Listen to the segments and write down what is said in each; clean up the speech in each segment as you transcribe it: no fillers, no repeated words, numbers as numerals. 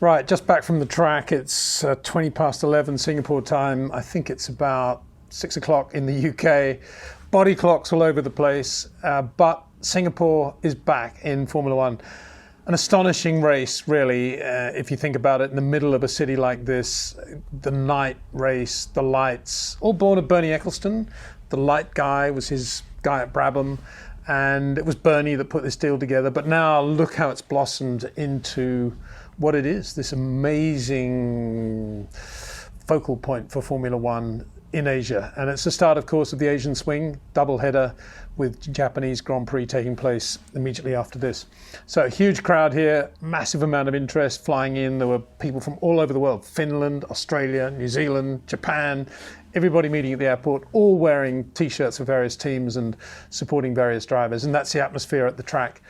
Right, just back from the track. It's 20 past 11 Singapore time. I think it's about 6 o'clock in the UK. Body clocks all over the place, but Singapore is back in Formula One. An astonishing race, really, if you think about it, in the middle of a city like this. The night race, the lights, all born of Bernie Ecclestone. The light guy was his guy at Brabham, and it was Bernie that put this deal together. But now look how it's blossomed into what it is, this amazing focal point for Formula One in Asia. And it's the start, of course, of the Asian Swing, double header with Japanese Grand Prix taking place immediately after this. So a huge crowd here, massive amount of interest flying in. There were people from all over the world, Finland, Australia, New Zealand, Japan, everybody meeting at the airport, all wearing T-shirts for various teams and supporting various drivers. And that's the atmosphere at the track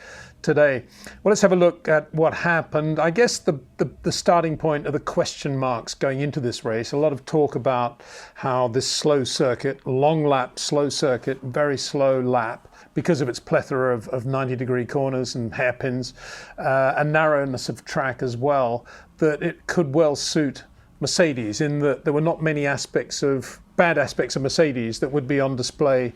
today. Well, let's have a look at what happened. I guess the starting point are the question marks going into this race. A lot of talk about how this slow circuit, long lap, slow circuit, very slow lap, because of its plethora of 90-degree corners and hairpins, and narrowness of track as well, that it could well suit Mercedes, in that there were not many bad aspects of Mercedes that would be on display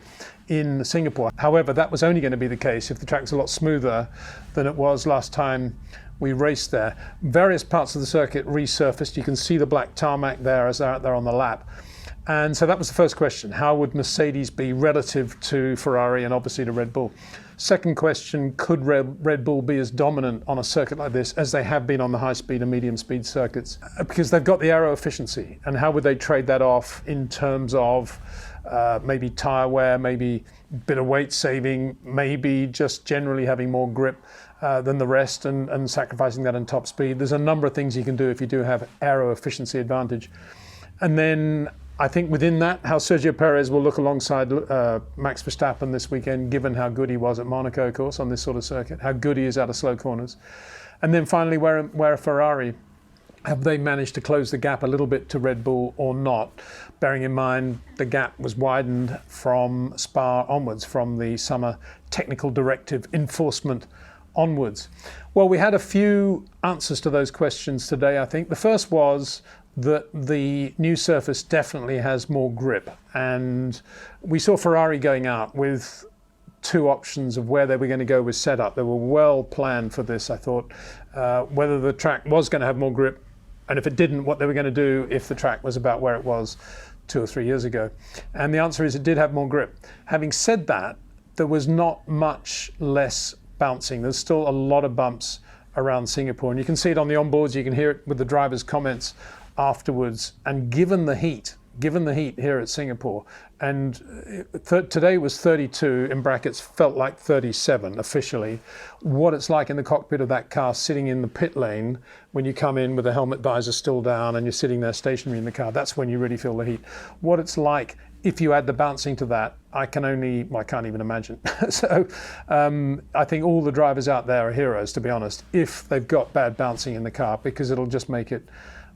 in Singapore. However, that was only going to be the case if the track's a lot smoother than it was last time we raced there. Various parts of the circuit resurfaced. You can see the black tarmac there as they're out there on the lap. And so that was the first question. How would Mercedes be relative to Ferrari and obviously to Red Bull? Second question, could Red Bull be as dominant on a circuit like this as they have been on the high-speed and medium-speed circuits? Because they've got the aero efficiency, and how would they trade that off in terms of maybe tyre wear, maybe a bit of weight saving, maybe just generally having more grip than the rest and sacrificing that on top speed? There's a number of things you can do if you do have aero efficiency advantage. And then I think within that, how Sergio Perez will look alongside Max Verstappen this weekend, given how good he was at Monaco, of course, on this sort of circuit, how good he is out of slow corners. And then finally, where Ferrari, have they managed to close the gap a little bit to Red Bull or not? Bearing in mind the gap was widened from Spa onwards, from the summer technical directive enforcement onwards. Well, we had a few answers to those questions today, I think. The first was that the new surface definitely has more grip, and we saw Ferrari going out with two options of where they were going to go with setup. They were well planned for this, I thought, whether the track was going to have more grip, and if it didn't, what they were going to do if the track was about where it was 2 or 3 years ago. And the answer is it did have more grip. Having said that, there was not much less bouncing. There's still a lot of bumps around Singapore, and you can see it on the onboards, you can hear it with the drivers' comments afterwards. And given the heat here at Singapore, and today was 32 in brackets, felt like 37 officially. What it's like in the cockpit of that car, sitting in the pit lane when you come in with the helmet visor still down and you're sitting there stationary in the car, that's when you really feel the heat. What it's like if you add the bouncing to that, I can't even imagine. So I think all the drivers out there are heroes, to be honest, if they've got bad bouncing in the car, because it'll just make it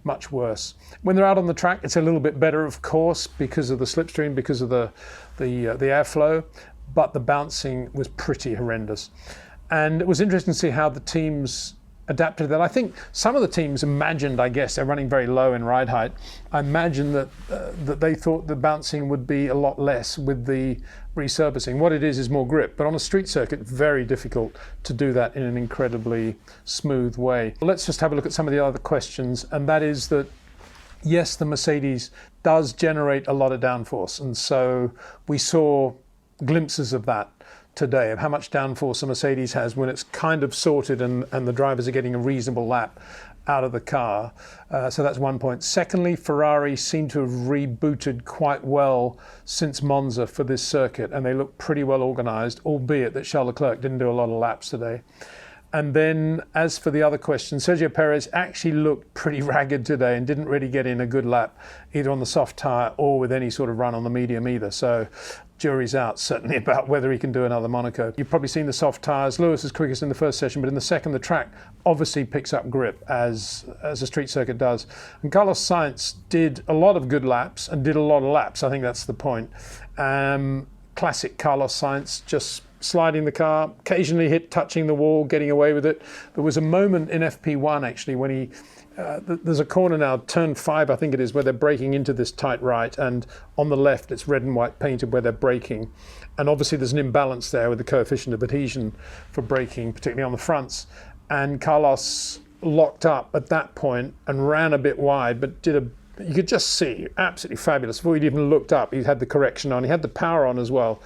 much worse. When they're out on the track, it's a little bit better, of course, because of the slipstream, because of the airflow, but the bouncing was pretty horrendous. And it was interesting to see how the teams adapted to that. I think some of the teams imagined, I guess, they're running very low in ride height. I imagine that they thought the bouncing would be a lot less with the resurfacing. What it is more grip, but on a street circuit, very difficult to do that in an incredibly smooth way. Let's just have a look at some of the other questions, and that is that, yes, the Mercedes does generate a lot of downforce, and so we saw glimpses of that today, of how much downforce a Mercedes has when it's kind of sorted and the drivers are getting a reasonable lap out of the car. So that's one point. Secondly, Ferrari seem to have rebooted quite well since Monza for this circuit, and they look pretty well organised, albeit that Charles Leclerc didn't do a lot of laps today. And then as for the other question, Sergio Perez actually looked pretty ragged today and didn't really get in a good lap, either on the soft tyre or with any sort of run on the medium either. So jury's out, certainly, about whether he can do another Monaco. You've probably seen the soft tyres. Lewis is quickest in the first session, but in the second, the track obviously picks up grip, as a street circuit does. And Carlos Sainz did a lot of good laps and did a lot of laps. I think that's the point. Classic Carlos Sainz, just sliding the car, occasionally touching the wall, getting away with it. There was a moment in FP1 actually when he there's a corner now, turn 5 I think it is, where they're braking into this tight right, and on the left it's red and white painted where they're braking, and obviously there's an imbalance there with the coefficient of adhesion for braking, particularly on the fronts, and Carlos locked up at that point and ran a bit wide, but you could just see, absolutely fabulous. Before he'd even looked up, he had the correction on, he had the power on as well,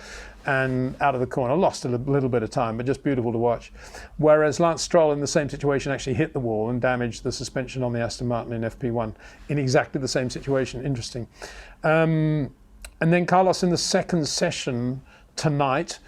and out of the corner, lost a little bit of time, but just beautiful to watch. Whereas Lance Stroll in the same situation actually hit the wall and damaged the suspension on the Aston Martin in FP1 in exactly the same situation. Interesting. And then Carlos in the second session tonight,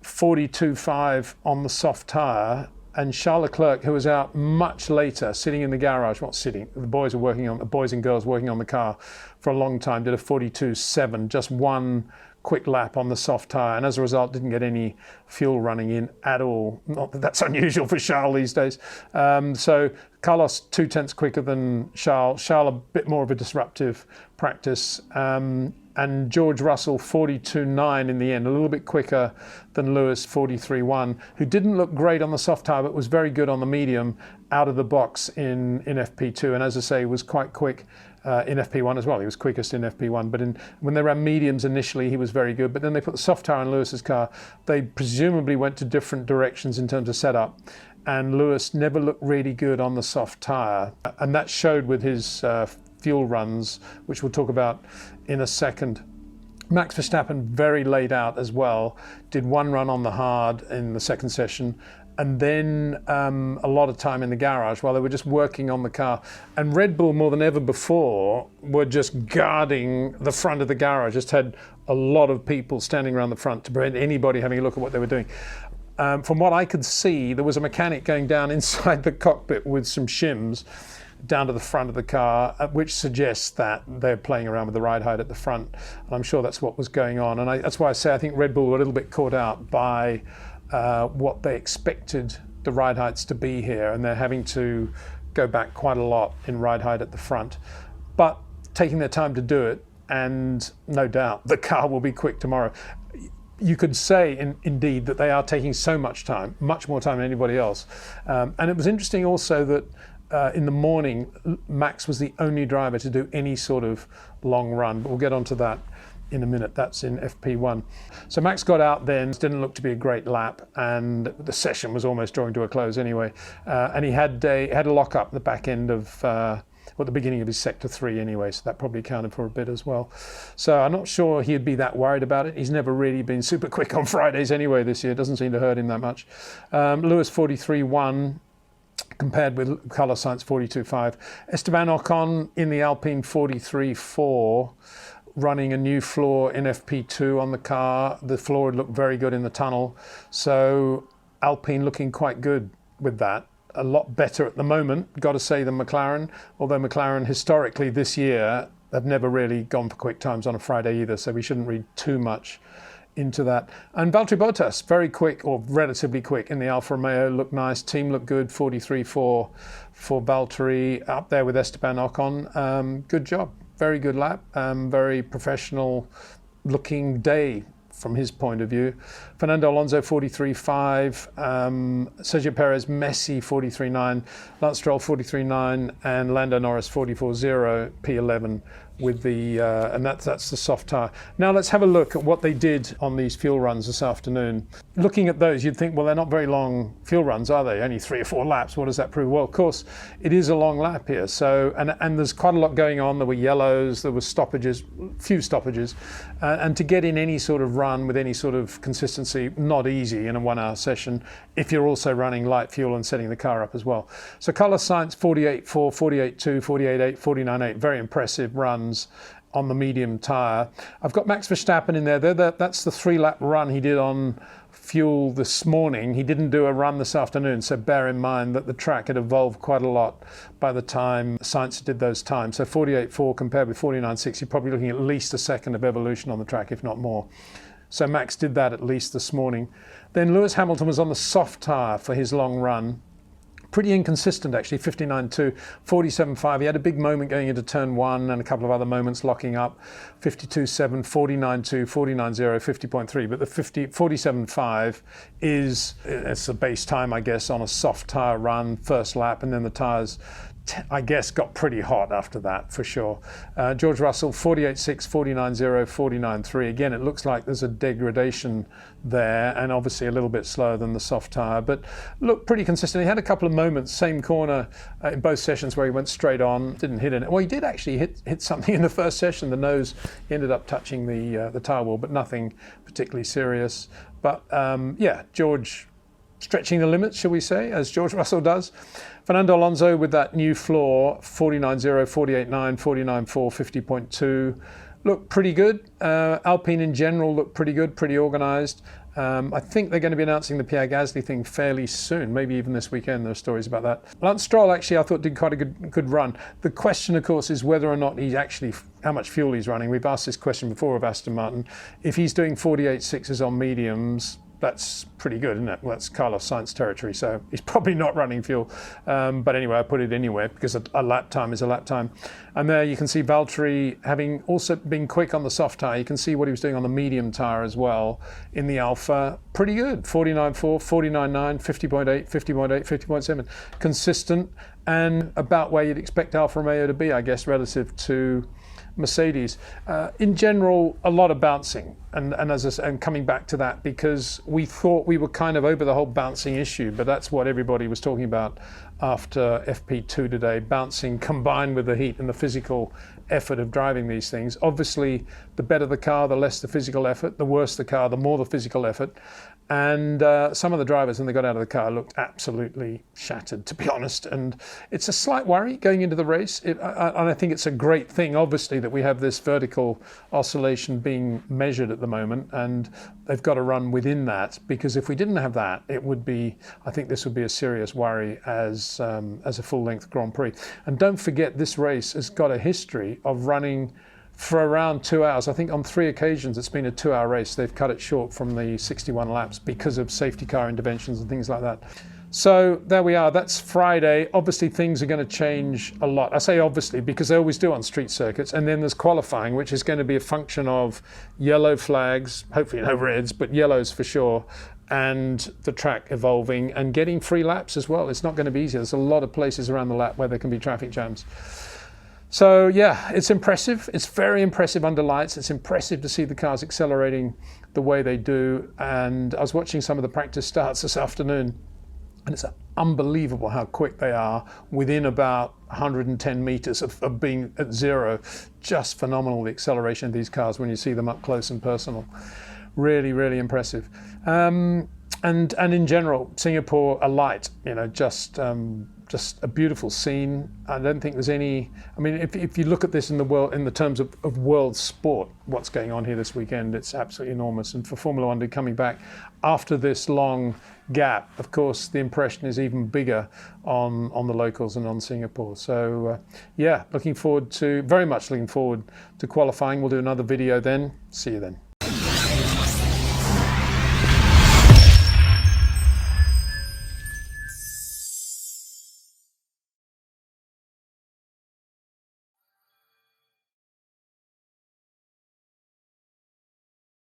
42.5 on the soft tyre, and Charles Leclerc, who was out much later, sitting in the garage, not sitting, the boys and girls working on the car for a long time, did a 42.7, just one quick lap on the soft tyre, and as a result didn't get any fuel running in at all. Not that that's unusual for Charles these days. So Carlos 0.2 quicker than Charles. Charles a bit more of a disruptive practice. And George Russell 42.9 in the end, a little bit quicker than Lewis 43.1, who didn't look great on the soft tyre but was very good on the medium out of the box in FP2, and as I say was quite quick in FP1 as well. He was quickest in FP1, but when they ran mediums initially he was very good, but then they put the soft tyre on Lewis's car. They presumably went to different directions in terms of setup, and Lewis never looked really good on the soft tyre, and that showed with his fuel runs, which we'll talk about in a second. Max Verstappen very laid out as well, did one run on the hard in the second session, and then a lot of time in the garage while they were just working on the car. And Red Bull, more than ever before, were just guarding the front of the garage, just had a lot of people standing around the front to prevent anybody having a look at what they were doing. From what I could see, there was a mechanic going down inside the cockpit with some shims down to the front of the car, which suggests that they're playing around with the ride height at the front. And I'm sure that's what was going on. And that's why I say I think Red Bull were a little bit caught out by what they expected the ride heights to be here, and they're having to go back quite a lot in ride height at the front, but taking their time to do it, and no doubt the car will be quick tomorrow. You could say indeed that they are taking so much time, much more time than anybody else. And it was interesting also that in the morning Max was the only driver to do any sort of long run, but we'll get onto that in a minute. That's in FP1. So Max got out then, didn't look to be a great lap, and the session was almost drawing to a close anyway. And he had a lock up at the back end of, at the beginning of his sector 3 anyway, so that probably accounted for a bit as well. So I'm not sure he'd be that worried about it. He's never really been super quick on Fridays anyway this year. It doesn't seem to hurt him that much. Lewis 43.1. compared with Carlos Sainz 42.5. Esteban Ocon in the Alpine 43.4. running a new floor in FP2 on the car. The floor would look very good in the tunnel. So Alpine looking quite good with that. A lot better at the moment, got to say, than McLaren. Although McLaren historically this year have never really gone for quick times on a Friday either. So we shouldn't read too much into that. And Valtteri Bottas, very quick, or relatively quick, in the Alfa Romeo, looked nice. Team looked good, 43.4 for Valtteri, up there with Esteban Ocon. Good job. Very good lap, very professional looking day from his point of view. Fernando Alonso 43.5, Sergio Perez messy 43.9, Lance Stroll 43.9, and Lando Norris 44.0, P11 with the and that's the soft tyre. Now let's have a look at what they did on these fuel runs this afternoon. Looking at those, you'd think, well, they're not very long fuel runs, are they? Only 3 or 4 laps. What does that prove? Well, of course, it is a long lap here. So and there's quite a lot going on. There were yellows, there were stoppages, few stoppages, and to get in any sort of run with any sort of consistency, not easy in a 1 hour session if you're also running light fuel and setting the car up as well. So Carlos Sainz 48.4, 48.2, 48.8, 49.8, very impressive runs on the medium tyre. I've got Max Verstappen in there. That's the 3-lap run he did on fuel this morning. He didn't do a run this afternoon, so bear in mind that the track had evolved quite a lot by the time Sainz did those times. So 48.4 compared with 49.6, you're probably looking at least a second of evolution on the track, if not more. So Max did that at least this morning. Then Lewis Hamilton was on the soft tyre for his long run. Pretty inconsistent actually, 59.2, 47.5. He had a big moment going into turn 1 and a couple of other moments locking up. 52.7, 49.2, 49.0, 50.3. But the 47.5 it's the base time, I guess, on a soft tyre run, first lap, and then the tyres I guess, got pretty hot after that, for sure. George Russell, 48.6, 49.0, 49.3. Again, it looks like there's a degradation there, and obviously a little bit slower than the soft tyre, but looked pretty consistent. He had a couple of moments, same corner in both sessions, where he went straight on, didn't hit it. Well, he did actually hit something in the first session. The nose ended up touching the tyre wall, but nothing particularly serious. But yeah, George stretching the limits, shall we say, as George Russell does. Fernando Alonso with that new floor, 49.0, 48.9, 49.4, 50.2. Looked pretty good. Alpine in general looked pretty good, pretty organised. I think they're going to be announcing the Pierre Gasly thing fairly soon, maybe even this weekend. There are stories about that. Lance Stroll, actually, I thought did quite a good run. The question, of course, is whether or not how much fuel he's running. We've asked this question before of Aston Martin. If he's doing 48.6s on mediums, that's pretty good, isn't it? Well, that's Carlos Sainz territory, so he's probably not running fuel. But anyway, I put it anywhere because a lap time is a lap time. And there you can see Valtteri having also been quick on the soft tyre. You can see what he was doing on the medium tyre as well in the Alfa. Pretty good, 49.4, 49.9, 50.8, 50.8, 50.7. Consistent and about where you'd expect Alfa Romeo to be, I guess, relative to Mercedes. In general, a lot of bouncing, and coming back to that, because we thought we were kind of over the whole bouncing issue, but that's what everybody was talking about after FP2 today, bouncing combined with the heat and the physical effort of driving these things. Obviously, the better the car, the less the physical effort, the worse the car, the more the physical effort. And some of the drivers, when they got out of the car, looked absolutely shattered, to be honest. And it's a slight worry going into the race. And I think it's a great thing, obviously, that we have this vertical oscillation being measured at the moment. And they've got to run within that, because if we didn't have that, it would be, I think this would be a serious worry as a full-length Grand Prix. And don't forget, this race has got a history of running for around 2 hours. I think on 3 occasions it's been a 2-hour race. They've cut it short from the 61 laps because of safety car interventions and things like that. So there we are. That's Friday. Obviously things are going to change a lot. I say obviously because they always do on street circuits. And then there's qualifying, which is going to be a function of yellow flags, hopefully no reds, but yellows for sure, and the track evolving and getting free laps as well. It's not going to be easy. There's a lot of places around the lap where there can be traffic jams. So yeah, it's impressive. It's very impressive under lights. It's impressive to see the cars accelerating the way they do. And I was watching some of the practice starts this afternoon, and it's unbelievable how quick they are within about 110 meters of being at zero. Just phenomenal, the acceleration of these cars when you see them up close and personal. Really, really impressive. And in general, Singapore, a light, just a beautiful scene. I don't think there's any, I mean, if you look at this in the world, in the terms of world sport, what's going on here this weekend, it's absolutely enormous. And for Formula One to be coming back after this long gap, of course, the impression is even bigger on the locals and on Singapore. So yeah, very much looking forward to qualifying. We'll do another video then. See you then.